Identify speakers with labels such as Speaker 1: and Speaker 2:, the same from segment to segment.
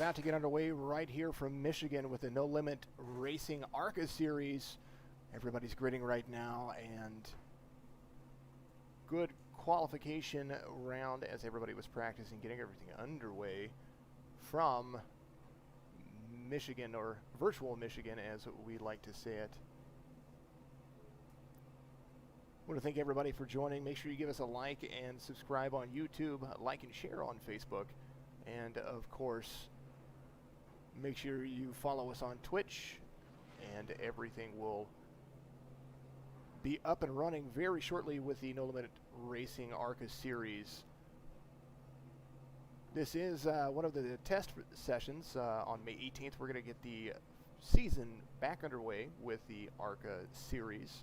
Speaker 1: about to get underway right here from Michigan with the No Limit Racing ARCA Series. Everybody's gridding right now, and good qualification round as everybody was practicing, getting everything underway from Michigan, or virtual Michigan as we like to say it. I want to thank everybody for joining. Make sure you give us a like and subscribe on YouTube, like and share on Facebook, and of course, make sure you follow us on Twitch, and everything will be up and running very shortly with the No Limit Racing ARCA Series. This is one of the test sessions. On May 18th, we're going to get the season back underway with the ARCA Series.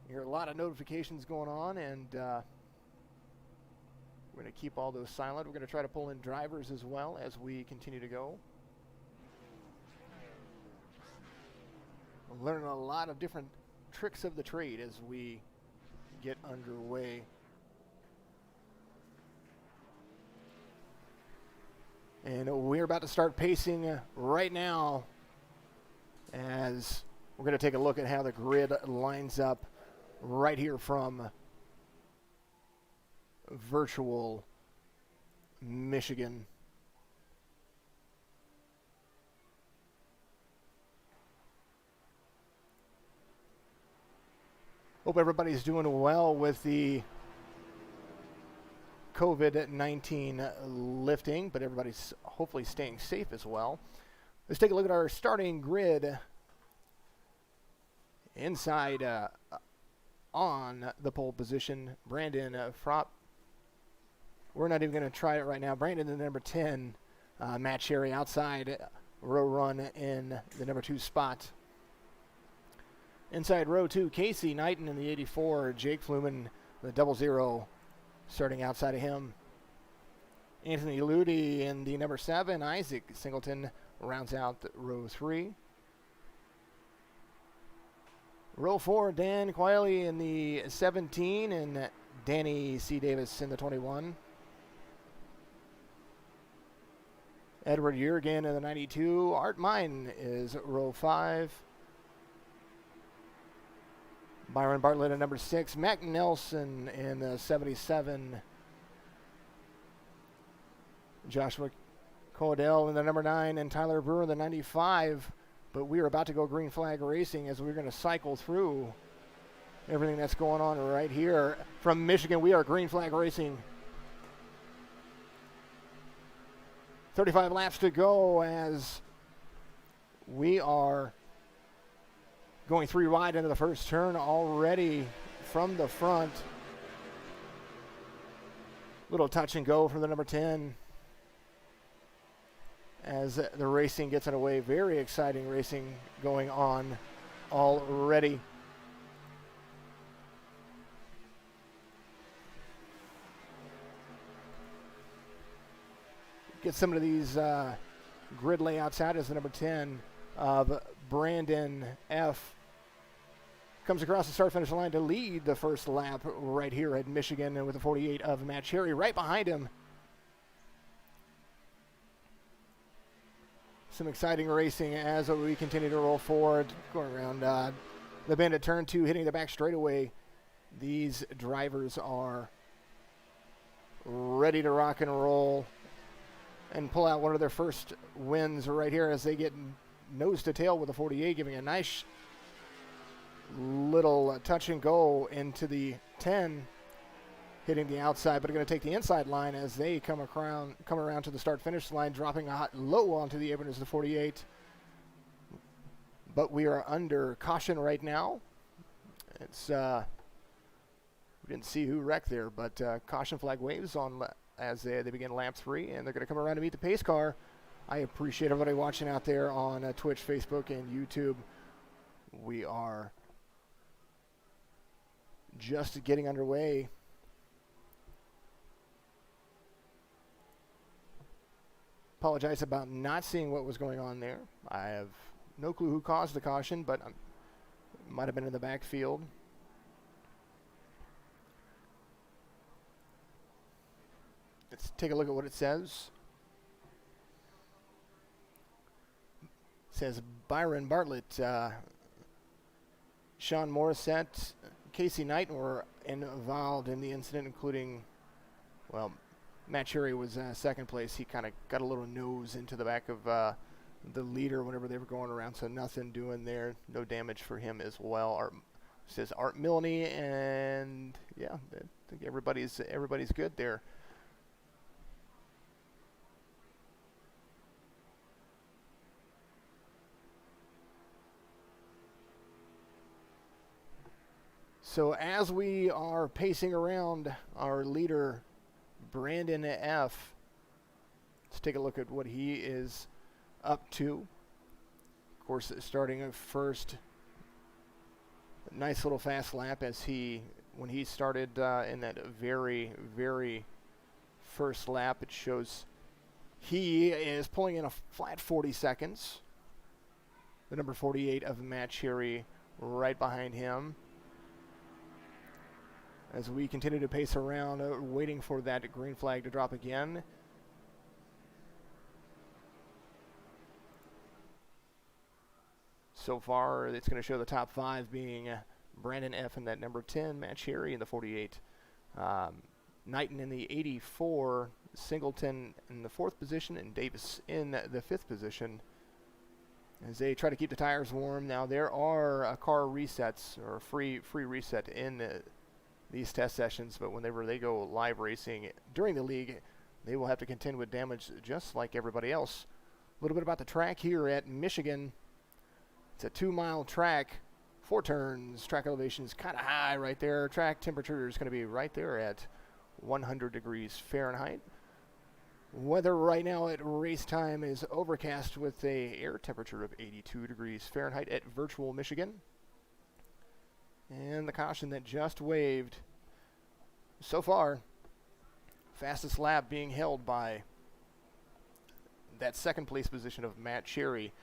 Speaker 1: You hear a lot of notifications going on, and we're going to keep all those silent. We're going to try to pull in drivers as well as we continue to go. We're learning a lot of different tricks of the trade as we get underway. And we're about to start pacing right now as we're going to take a look at how the grid lines up right here from virtual Michigan. Hope everybody's doing well with the COVID-19 lifting, but everybody's hopefully staying safe as well. Let's take a look at our starting grid inside on the pole position. Brandon Fropp. We're not even going to try it right now. Brandon in the number 10. Matt Sherry outside row run in the number 2 spot. Inside row 2, Casey Knighton in the 84. Jake Fluman, the 00, starting outside of him. Anthony Ludi in the number 7. Isaac Singleton rounds out row 3. Row 4, Dan Quiley in the 17 and Danny C. Davis in the 21. Edward Jurgen in the 92. Art Mine is row 5. Byron Bartlett at number 6. Mac Nelson in the 77. Joshua Cordell in the number 9 and Tyler Brewer in the 95. But we are about to go green flag racing as we're going to cycle through everything that's going on right here. From Michigan, we are green flag racing. 35 laps to go as we are going 3 wide into the first turn already from the front. Little touch and go from the number 10. As the racing gets underway. Very exciting racing going on already. Get some of these grid layouts out as the number 10 of Brandon F. comes across the start-finish line to lead the first lap right here at Michigan, and with the 48 of Matt Cherry right behind him. Some exciting racing as we continue to roll forward, going around the bend at turn 2, hitting the back straightaway. These drivers are ready to rock and roll and pull out one of their first wins right here as they get nose to tail with the 48, giving a nice little touch and go into the 10, hitting the outside, but are going to take the inside line as they come around to the start-finish line, dropping a hot low onto the apron as the 48. But we are under caution right now. It's we didn't see who wrecked there, but caution flag waves on as they begin lap 3, and they're going to come around to meet the pace car. I appreciate everybody watching out there on Twitch, Facebook, and YouTube. We are just getting underway. Apologize about not seeing what was going on there. I have no clue who caused the caution, but it might have been in the backfield. Let's take a look at what it says. It says Byron Bartlett, Sean Morissette, Casey Knighton were involved in the incident, including, well, Matt Cherry was second place. He kind of got a little nose into the back of the leader whenever they were going around, so nothing doing there. No damage for him as well. Says Art Milne, and yeah, I think everybody's good there. So as we are pacing around our leader, Brandon F., let's take a look at what he is up to. Of course, starting at first, nice little fast lap when he started in that very, very first lap. It shows he is pulling in a flat 40 seconds. The number 48 of Matt Cherry right behind him. As we continue to pace around, waiting for that green flag to drop again. So far, it's going to show the top 5 being Brandon F. in that number 10, Matt Cherry in the 48, Knighton in the 84, Singleton in the 4th position, and Davis in the 5th position. As they try to keep the tires warm. Now, there are car resets, or free reset in these test sessions, but whenever they go live racing during the league, they will have to contend with damage just like everybody else. A little bit about the track here at Michigan. It's a 2-mile track, 4 turns. Track elevation is kind of high right there. Track temperature is going to be right there at 100 degrees Fahrenheit. Weather right now at race time is overcast with a air temperature of 82 degrees Fahrenheit at Virtual Michigan. And the caution that just waved. So far, fastest lap being held by that second place position of Matt Cherry.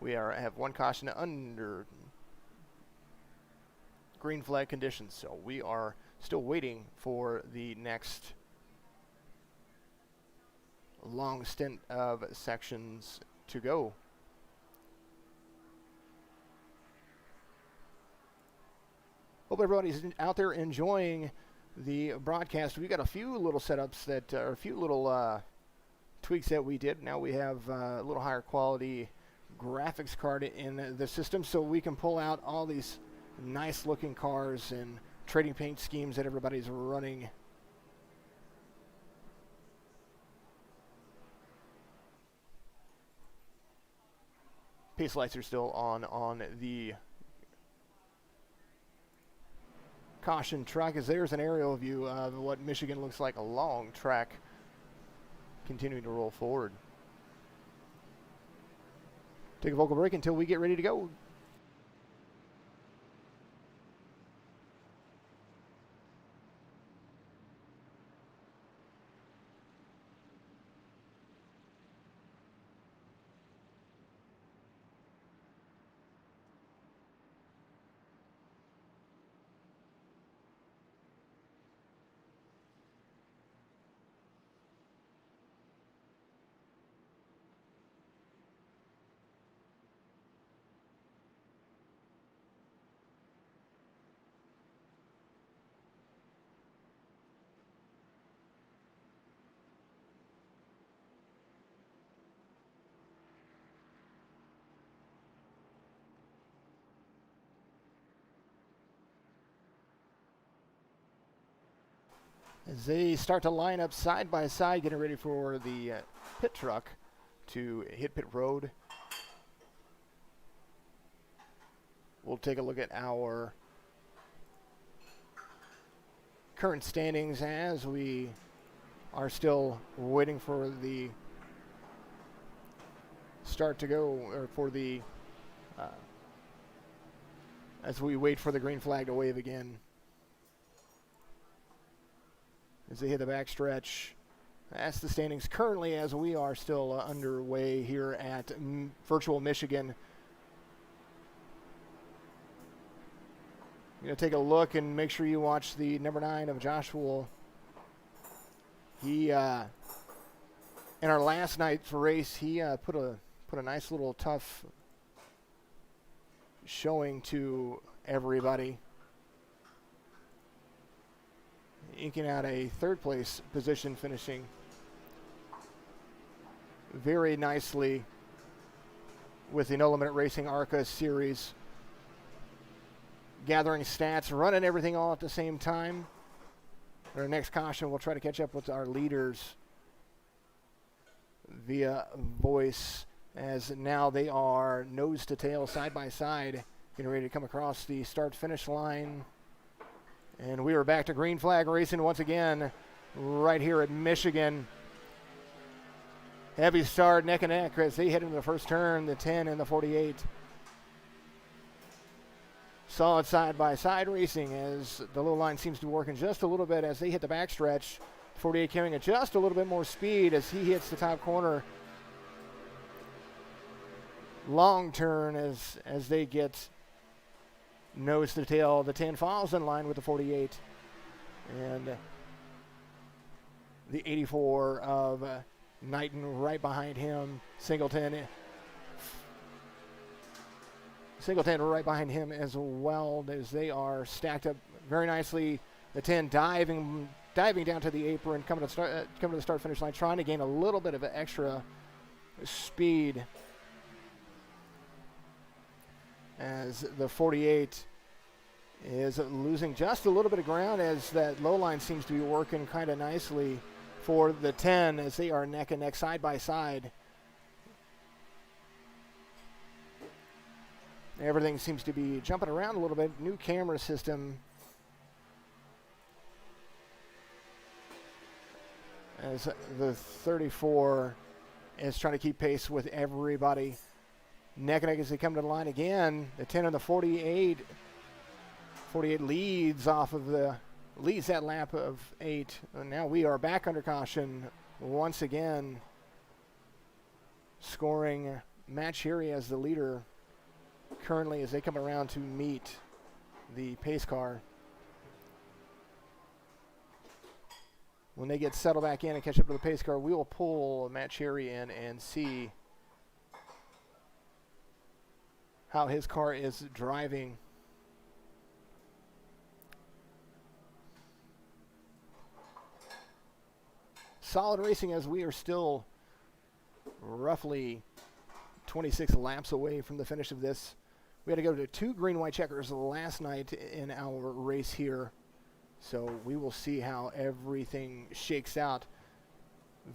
Speaker 1: We have one caution under green flag conditions, so we are still waiting for the next long stint of sections to go. Hope everybody's out there enjoying the broadcast. We've got a few little setups that are a few little tweaks that we did. Now we have a little higher quality graphics card in the system, so we can pull out all these nice looking cars and trading paint schemes that everybody's running. Pace lights are still on the caution truck, as there's an aerial view of what Michigan looks like, a long track continuing to roll forward. Take a vocal break until we get ready to go. As they start to line up side by side, getting ready for the pit truck to hit pit road. We'll take a look at our current standings as we are still waiting for the start to go, or for the as we wait for the green flag to wave again. As they hit the backstretch. That's the standings currently as we are still underway here at Virtual Michigan. You're going to take a look and make sure you watch the number 9 of Joshua He in our last night's race, he put a nice little tough showing to everybody, inking out a third place position, finishing very nicely with the No Limit Racing ARCA series, gathering stats, running everything all at the same time. Our next caution, we'll try to catch up with our leaders via voice, as now they are nose to tail, side by side, getting ready to come across the start-finish line. And we are back to green flag racing once again right here at Michigan. Heavy start, neck and neck as they head into the first turn, the 10 and the 48. Solid side-by-side racing as the low line seems to be working just a little bit as they hit the backstretch. 48 carrying just a little bit more speed as he hits the top corner. Long turn as they get nose to tail. The 10 follows in line with the 48. And the 84 of Knighton right behind him. Singleton right behind him as well, as they are stacked up very nicely. The 10 diving down to the apron, coming to the start finish line, trying to gain a little bit of extra speed as the 48 is losing just a little bit of ground, as that low line seems to be working kind of nicely for the 10 as they are neck and neck, side by side. Everything seems to be jumping around a little bit. New camera system as the 34 is trying to keep pace with everybody. Neck and neck as they come to the line again. The 10 and the 48. 48 leads that lap of 8. And now we are back under caution once again, scoring Matt Cherry as the leader currently as they come around to meet the pace car. When they get settled back in and catch up to the pace car, we will pull Matt Cherry in and see how his car is driving. Solid racing as we are still roughly 26 laps away from the finish of this. We had to go to 2 green-white checkers last night in our race here. So we will see how everything shakes out.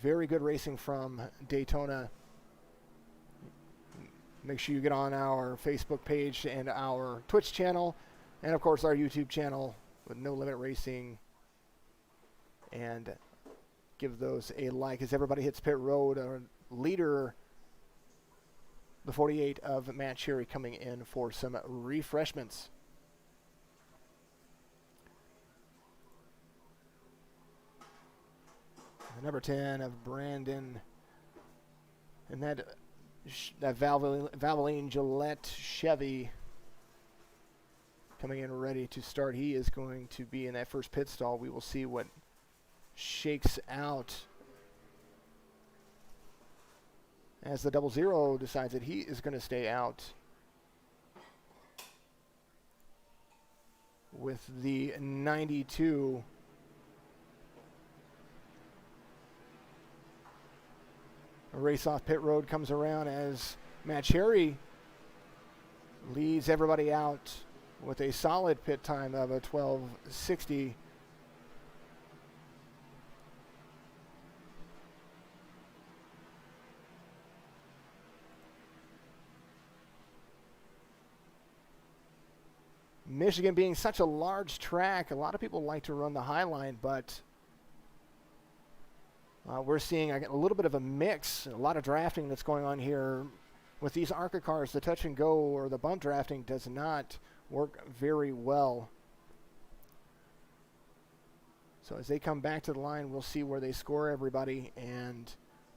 Speaker 1: Very good racing from Daytona. Make sure you get on our Facebook page and our Twitch channel, and of course our YouTube channel with No Limit Racing, and give those a like as everybody hits pit road. Our leader, the 48 of Matt Cherry, coming in for some refreshments. The number 10 of Brandon, and that Valvoline Gillette Chevy coming in ready to start. He is going to be in that first pit stall. We will see what shakes out as the 00 decides that he is going to stay out with the 92. A race off pit road comes around as Matt Cherry leads everybody out with a solid pit time of a 12:60. Michigan being such a large track, a lot of people like to run the high line, but we're seeing a little bit of a mix, a lot of drafting that's going on here. With these ARCA cars, the touch and go or the bump drafting does not work very well. So as they come back to the line, we'll see where they score everybody, and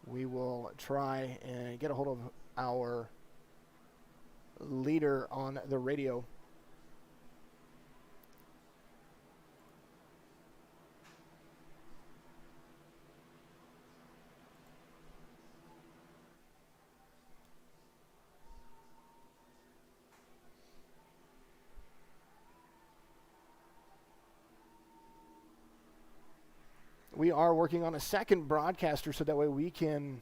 Speaker 1: we will try and get a hold of our leader on the radio. are working on a second broadcaster so that way we can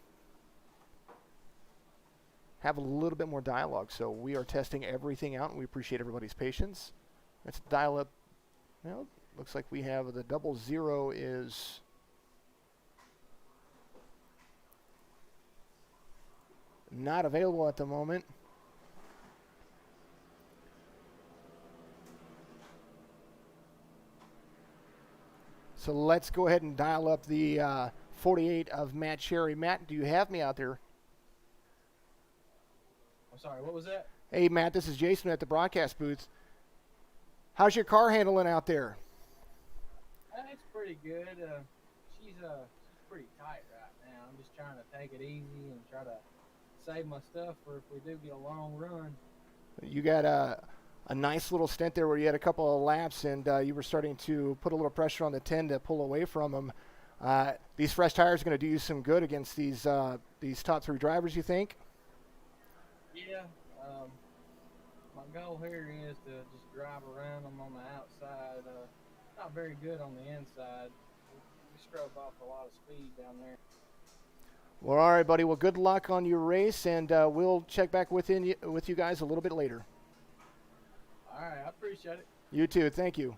Speaker 1: have a little bit more dialogue. So we are testing everything out, and we appreciate everybody's patience. Let's dial up. Well, looks like we have the 00 is not available at the moment. So let's go ahead and dial up the 48 of Matt Cherry. Matt, do you have me out there?
Speaker 2: I'm sorry, what was that?
Speaker 1: Hey, Matt, this is Jason at the broadcast booth. How's your car handling out there?
Speaker 2: It's pretty good. She's pretty tight right now. I'm just trying to take it easy and try to save my stuff for if we do get a long run.
Speaker 1: You got a nice little stint there where you had a couple of laps and you were starting to put a little pressure on the 10 to pull away from them. These fresh tires are going to do you some good against these top three drivers, you think?
Speaker 2: Yeah. My goal here is to just drive around them on the outside. Not very good on the inside. We scrub off a lot of speed down there.
Speaker 1: Well, all right, buddy. Well, good luck on your race, and we'll check back with you guys a little bit later.
Speaker 2: All right, I appreciate it.
Speaker 1: You too. Thank you.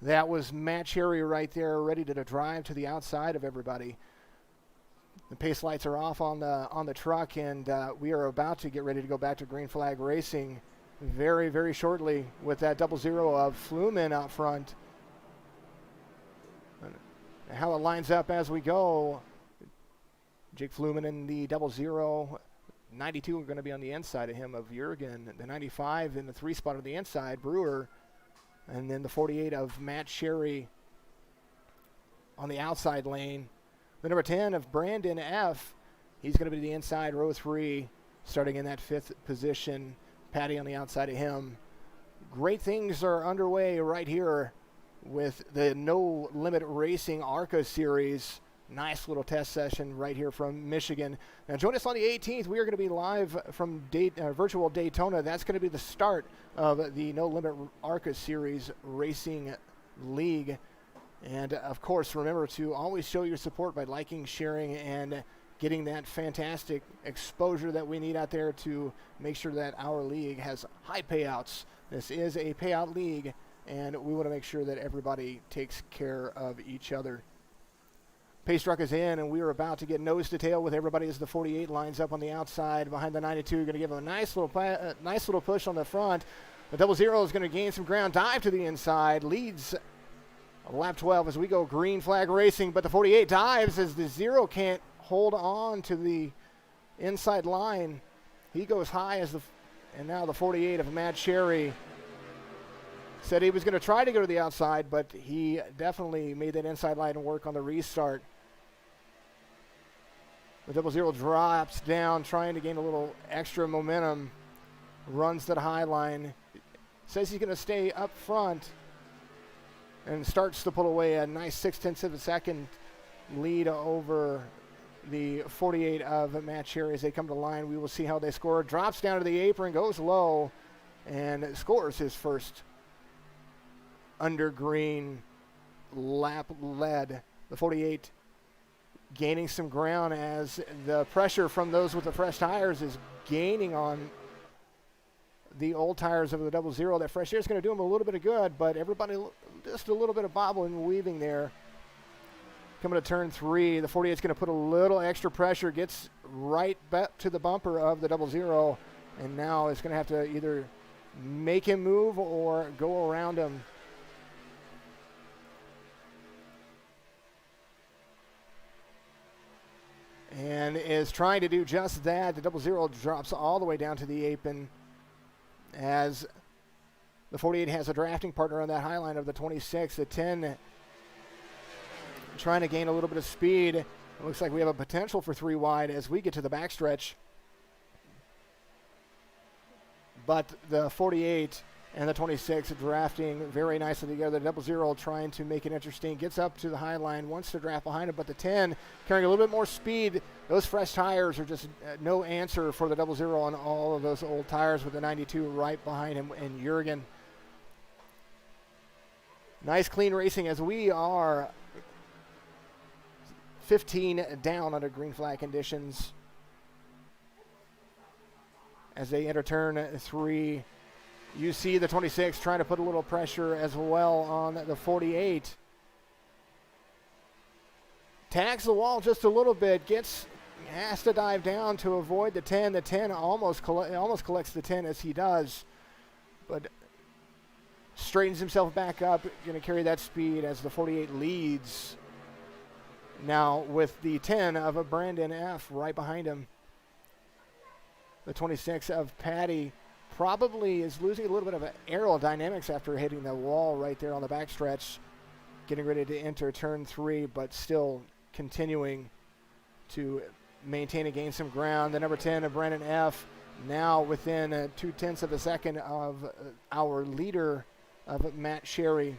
Speaker 1: That was Matt Cherry right there, ready to drive to the outside of everybody. The pace lights are off on the truck, and we are about to get ready to go back to green flag racing very, very shortly with that 00 of Fluman out front. And how it lines up as we go. Jake Fluman in the 00. 92 are going to be on the inside of him of Jurgen. The 95 in the 3 spot on the inside, Brewer. And then the 48 of Matt Cherry on the outside lane. The number 10 of Brandon F. He's going to be the inside row 3, starting in that 5th position. Patty on the outside of him. Great things are underway right here with the No Limit Racing ARCA Series. Nice little test session right here from Michigan. Now join us on the 18th. We are going to be live from virtual Daytona. That's going to be the start of the No Limit ARCA Series Racing League. And of course, remember to always show your support by liking, sharing, and getting that fantastic exposure that we need out there to make sure that our league has high payouts. This is a payout league, and we want to make sure that everybody takes care of each other. Pace truck is in, and we are about to get nose to tail with everybody as the 48 lines up on the outside behind the 92. You're going to give them a nice little push on the front. The 00 is going to gain some ground, dive to the inside, leads lap 12 as we go green flag racing, but the 48 dives as the 0 can't hold on to the inside line. He goes high and now the 48 of Matt Cherry said he was going to try to go to the outside, but he definitely made that inside line work on the restart. The 00 drops down, trying to gain a little extra momentum, runs that high line, says he's going to stay up front, and starts to pull away a nice 0.6 of a second lead over the 48 of Matt Cherry as they come to the line. We will see how they score. Drops down to the apron, goes low, and scores his first under green lap lead. The 48 gaining some ground as the pressure from those with the fresh tires is gaining on the old tires of the 00. That fresh air is going to do them a little bit of good, but everybody just a little bit of bobbling and weaving there. Coming to turn 3, the 48 is going to put a little extra pressure, gets right back to the bumper of the 00, and now it's going to have to either make him move or go around him. And is trying to do just that. The 00 drops all the way down to the apron as the 48 has a drafting partner on that high line of the 26. The 10 trying to gain a little bit of speed. It looks like we have a potential for 3 wide as we get to the backstretch. But the 48 and the 26 drafting very nicely together. 00 trying to make it interesting. Gets up to the high line, wants to draft behind him, but the 10 carrying a little bit more speed. Those fresh tires are just no answer for the 00 on all of those old tires with the 92 right behind him and Jurgen. Nice clean racing as we are 15 down under green flag conditions as they enter turn 3. You see the 26 trying to put a little pressure as well on the 48. Tags the wall just a little bit, has to dive down to avoid the 10. The 10 almost collects the 10 as he does, but straightens himself back up, going to carry that speed as the 48 leads. Now with the 10 of a Brandon F. right behind him. The 26 of Patty probably is losing a little bit of aerodynamics after hitting the wall right there on the backstretch, getting ready to enter turn 3, but still continuing to maintain and gain some ground. The number 10 of Brandon F. now within 0.2 of a second of our leader of Matt Sherry.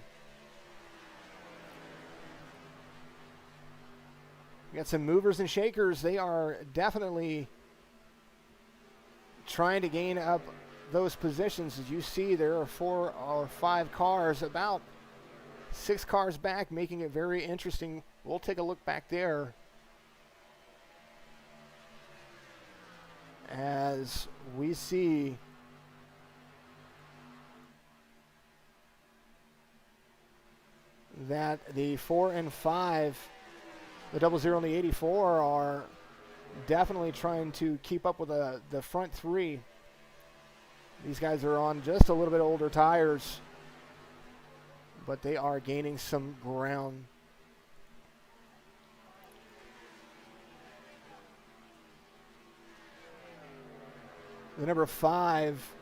Speaker 1: We got some movers and shakers. They are definitely trying to gain up those positions. As you see, there are 4 or 5 cars, about 6 cars back, making it very interesting. We'll take a look back there as we see that the 4 and 5, the 00 and the 84, are definitely trying to keep up with the front 3. These guys are on just a little bit older tires, but they are gaining some ground. The number 5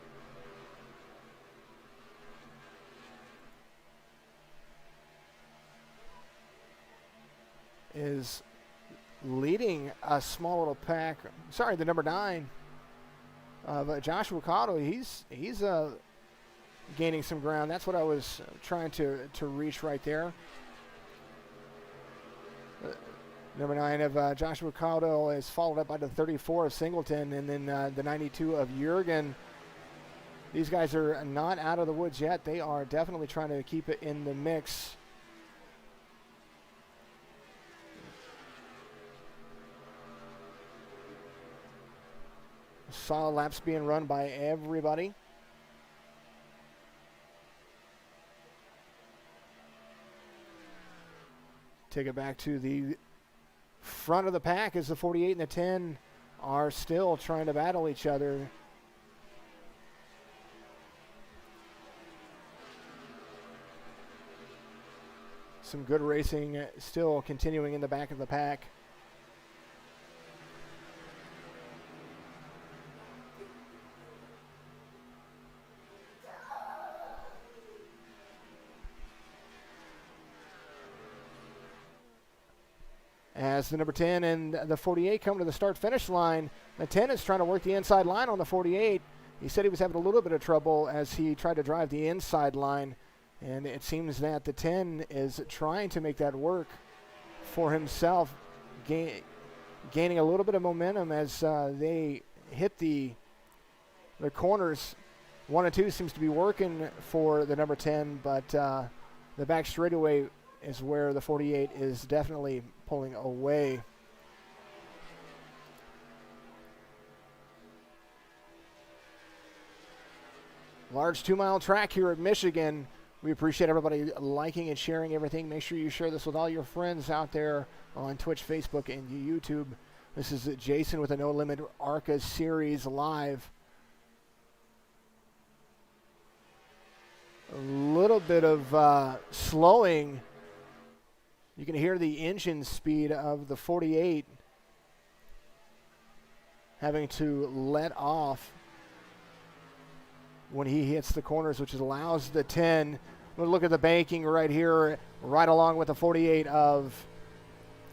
Speaker 1: is leading a small little pack. Sorry, the number 9 of Joshua Cotto. He's gaining some ground. That's what I was trying to reach right there. Number 9 of Joshua Cotto is followed up by the 34 of Singleton, and then the 92 of Jurgen. These guys are not out of the woods yet. They are definitely trying to keep it in the mix. Solid laps being run by everybody. Take it back to the front of the pack as the 48 and the 10 are still trying to battle each other. Some good racing still continuing in the back of the pack. As the number 10 and the 48 come to the start-finish line, the 10 is trying to work the inside line on the 48. He said he was having a little bit of trouble as he tried to drive the inside line, and it seems that the 10 is trying to make that work for himself, gaining a little bit of momentum as they hit the corners. 1 and 2 seems to be working for the number 10, but the back straightaway is where the 48 is definitely pulling away. Large 2-mile track here at Michigan. We appreciate everybody liking and sharing everything. Make sure you share this with all your friends out there on Twitch, Facebook, and YouTube. This is Jason with the No Limit ARCA Series live. A little bit of slowing. You can hear the engine speed of the 48 having to let off when he hits the corners, which allows the 10. We'll look at the banking right here, right along with the 48 of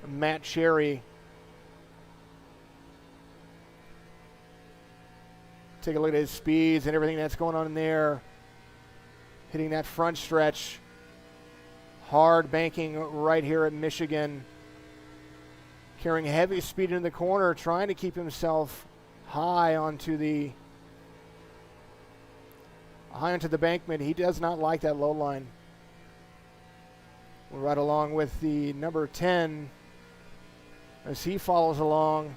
Speaker 1: Matt Sherry. Take a look at his speeds and everything that's going on in there. Hitting that front stretch. Hard banking right here at Michigan. Carrying heavy speed into the corner, trying to keep himself high onto the bankment. He does not like that low line. We're right along with the number 10 as he follows along.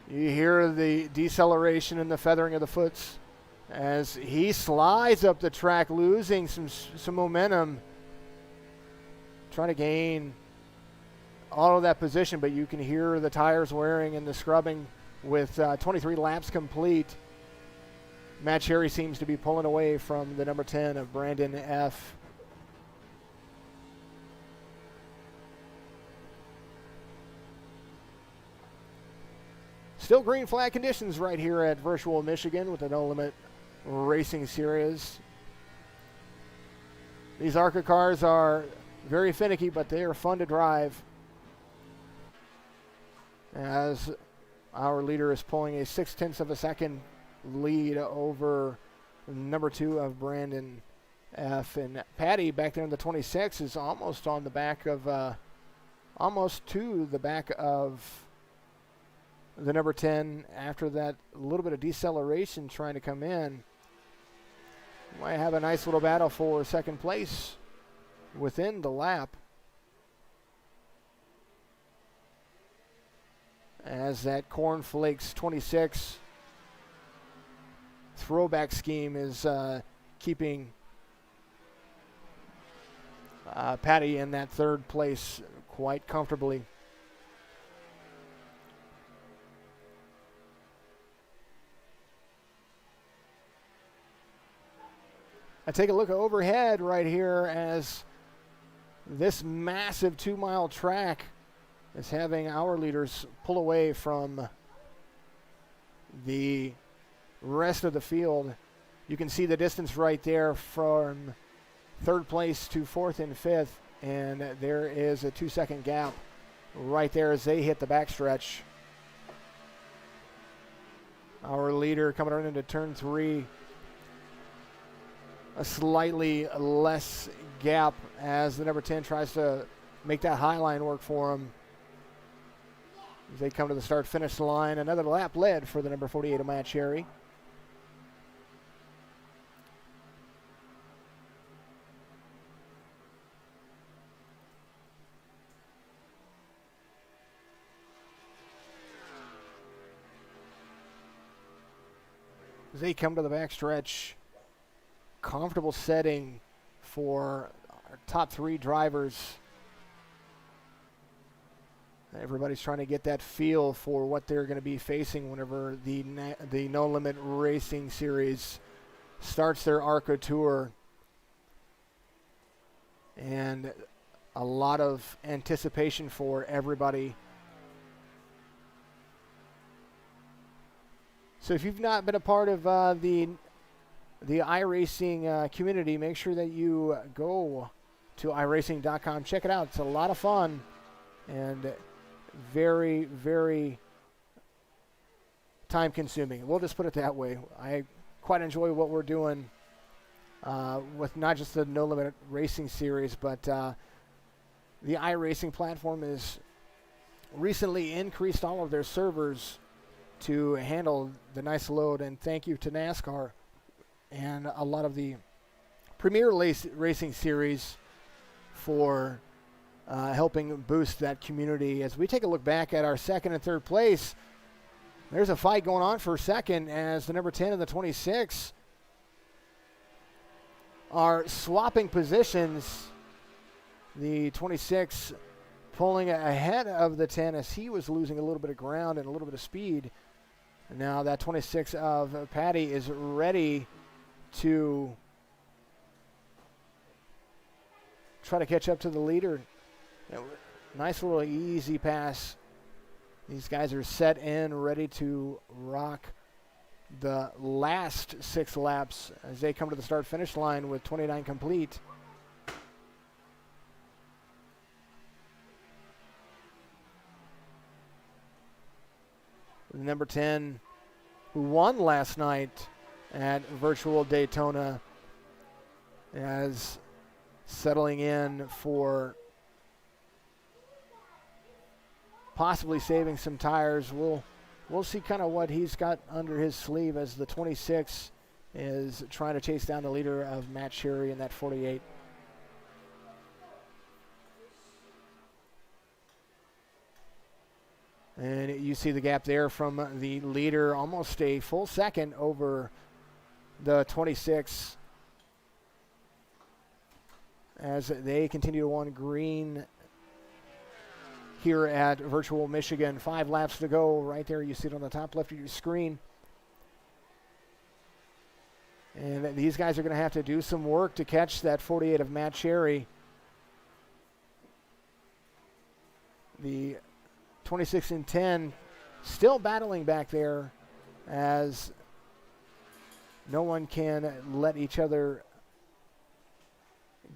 Speaker 1: You hear the deceleration and the feathering of the foots as he slides up the track, losing some momentum, trying to gain all of that position, but you can hear the tires wearing and the scrubbing with 23 laps complete. Matt Cherry seems to be pulling away from the number 10 of Brandon F. Still green flag conditions right here at Virtual Michigan with the No Limit Racing Series. These ARCA cars are very finicky, but they are fun to drive. As our leader is pulling a 0.6 of a second lead over number 2 of Brandon F. And Patty back there in the 26 is almost on the back of, almost to the back of the number 10 after that little bit of deceleration trying to come in. Might have a nice little battle for second place within the lap. As that Cornflakes 26 throwback scheme is keeping Patty in that third place quite comfortably. I take a look overhead right here as this massive 2-mile track is having our leaders pull away from the rest of the field. You can see the distance right there from third place to fourth and fifth, and there is a 2-second gap right there as they hit the backstretch. Our leader coming on into turn 3. A slightly less gap as the number 10 tries to make that high line work for him. As they come to the start-finish line, another lap led for the number 48 of Matt Cherry. As they come to the backstretch, comfortable setting for our top 3 drivers. Everybody's trying to get that feel for what they're going to be facing whenever the No Limit Racing Series starts their ARCA Tour. And a lot of anticipation for everybody. So if you've not been a part of the iRacing community, make sure that you go to iRacing.com. Check it out. It's a lot of fun and very, very time consuming. We'll just put it that way. I quite enjoy what we're doing with not just the No Limit Racing Series, but the iRacing platform has recently increased all of their servers to handle the nice load, and thank you to NASCAR and a lot of the Premier Racing Series for helping boost that community. As we take a look back at our second and third place, there's a fight going on for second as the number 10 and the 26 are swapping positions. The 26 pulling ahead of the 10 as he was losing a little bit of ground and a little bit of speed. And now that 26 of Patty is ready to try to catch up to the leader. Nice little easy pass. These guys are set in, ready to rock the last 6 laps as they come to the start-finish line with 29 complete. number 10, who won last night at Virtual Daytona, as settling in for possibly saving some tires. We'll see kind of what he's got under his sleeve as the 26 is trying to chase down the leader of Matt Cherry in that 48. And you see the gap there from the leader, almost a full second over the 26 as they continue to on green here at Virtual Michigan. 5 laps to go right there. You see it on the top left of your screen. And these guys are going to have to do some work to catch that 48 of Matt Cherry. The 26 and 10 still battling back there as no one can let each other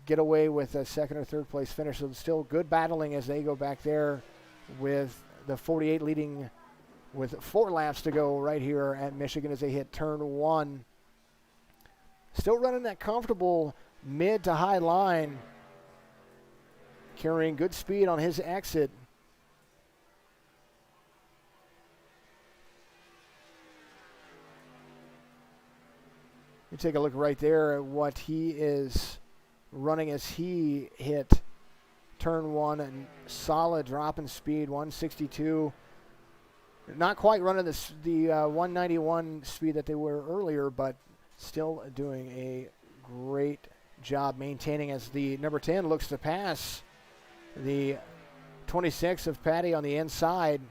Speaker 1: get away with a second or third place finish. So still good battling as they go back there with the 48 leading with 4 laps to go right here at Michigan as they hit turn 1. Still running that comfortable mid to high line, carrying good speed on his exit. You take a look right there at what he is running as he hit turn 1 and solid drop in speed, 162. Not quite running the 191 speed that they were earlier, but still doing a great job maintaining as the number 10 looks to pass the 26 of Patty on the inside.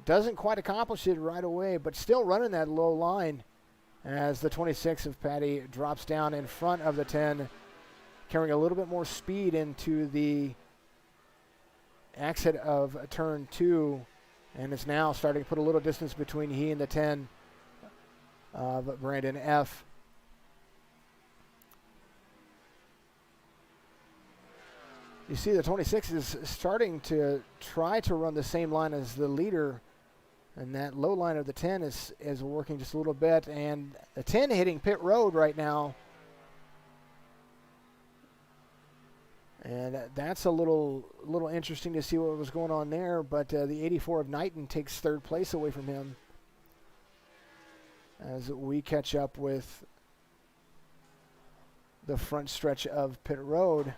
Speaker 1: Doesn't quite accomplish it right away, but still running that low line as the 26 of Patty drops down in front of the 10, carrying a little bit more speed into the exit of turn 2, and is now starting to put a little distance between he and the 10 of Brandon F. You see the 26 is starting to try to run the same line as the leader, and that low line of the 10 is working just a little bit, and the 10 hitting pit road right now. And that's a little interesting to see what was going on there, but the 84 of Knighton takes third place away from him as we catch up with the front stretch of pit road.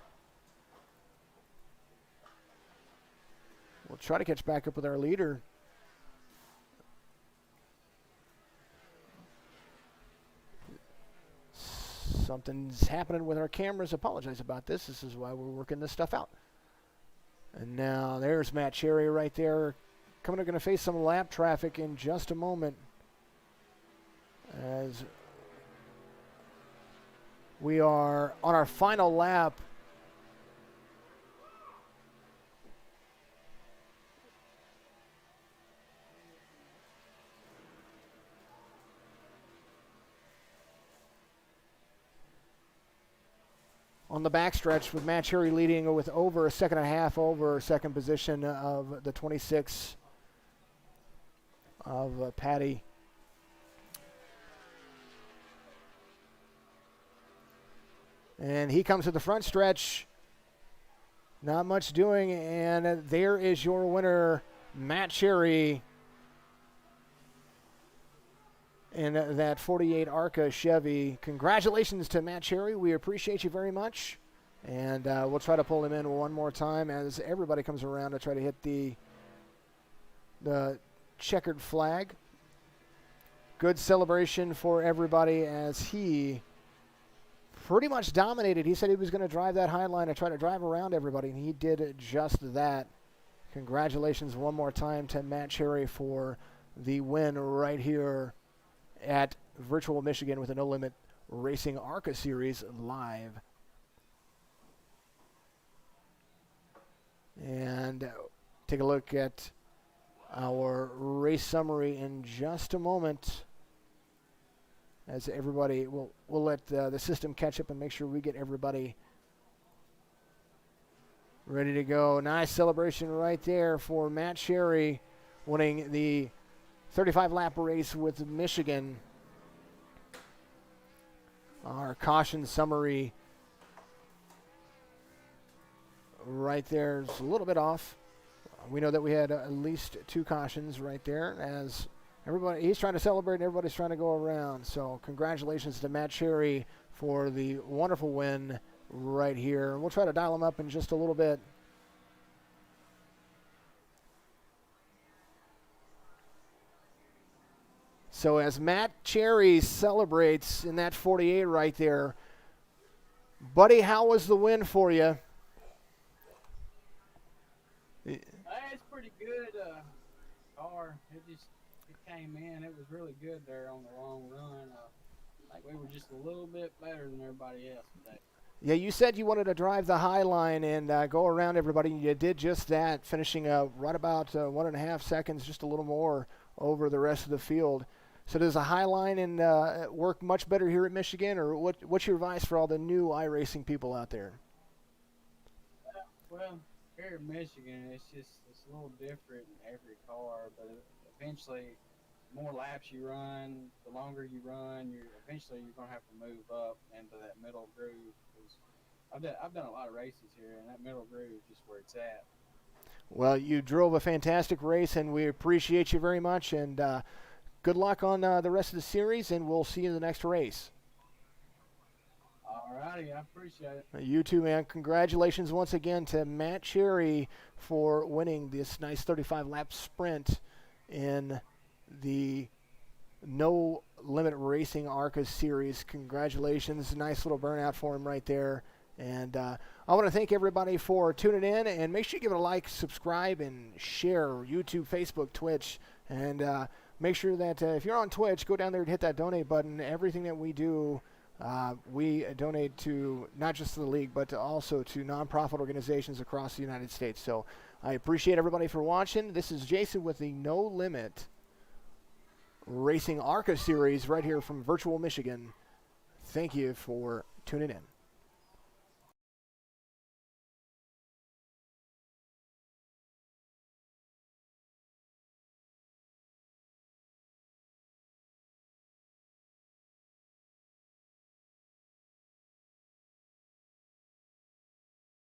Speaker 1: We'll try to catch back up with our leader. Something's happening with our cameras. Apologize about this. This is why we're working this stuff out. And now there's Matt Cherry right there. Going to face some lap traffic in just a moment as we are on our final lap. On the backstretch with Matt Cherry leading with over a second and a half over second position of the 26 of Patty. And he comes to the front stretch. Not much doing, and there is your winner, Matt Cherry, in that 48 ARCA Chevy. Congratulations to Matt Cherry. We appreciate you very much. And we'll try to pull him in one more time as everybody comes around to try to hit the checkered flag. Good celebration for everybody as he pretty much dominated. He said he was going to drive that high line and try to drive around everybody, and he did just that. Congratulations one more time to Matt Cherry for the win right here at Virtual Michigan with the No Limit Racing ARCA Series live. And take a look at our race summary in just a moment as everybody, we'll let the system catch up and make sure we get everybody ready to go. Nice celebration right there for Matt Cherry winning the 35 lap race with Michigan. Our caution summary right there is a little bit off. We know that we had at least 2 cautions right there, as everybody, he's trying to celebrate and everybody's trying to go around. So congratulations to Matt Cherry for the wonderful win right here. We'll try to dial him up in just a little bit. So as Matt Cherry celebrates in that 48 right there, buddy, how was the win for you?
Speaker 2: It's pretty good. Car, it came in. It was really good there on the long run. Like we were just a little bit better than everybody else today.
Speaker 1: Yeah, you said you wanted to drive the high line and go around everybody, and you did just that, finishing right about 1.5 seconds, just a little more over the rest of the field. So does the high line and work much better here at Michigan, or what's your advice for all the new iRacing people out there?
Speaker 2: Well, here in Michigan, it's a little different in every car, but eventually, the more laps you run, the longer you run, eventually you're gonna have to move up into that middle groove. I've done a lot of races here, and that middle groove is just where it's at.
Speaker 1: Well, you drove a fantastic race, and we appreciate you very much. And good luck on the rest of the series, and we'll see you in the next race.
Speaker 2: All righty, I appreciate it.
Speaker 1: You too, man. Congratulations once again to Matt Cherry for winning this nice 35-lap sprint in the No Limit Racing ARCA series. Congratulations. Nice little burnout for him right there. And I want to thank everybody for tuning in, and make sure you give it a like, subscribe, and share YouTube, Facebook, Twitch. And make sure that if you're on Twitch, go down there and hit that donate button. Everything that we do, we donate to not just to the league, but also to nonprofit organizations across the United States. So I appreciate everybody for watching. This is Jason with the No Limit Racing ARCA series right here from Virtual Michigan. Thank you for tuning in.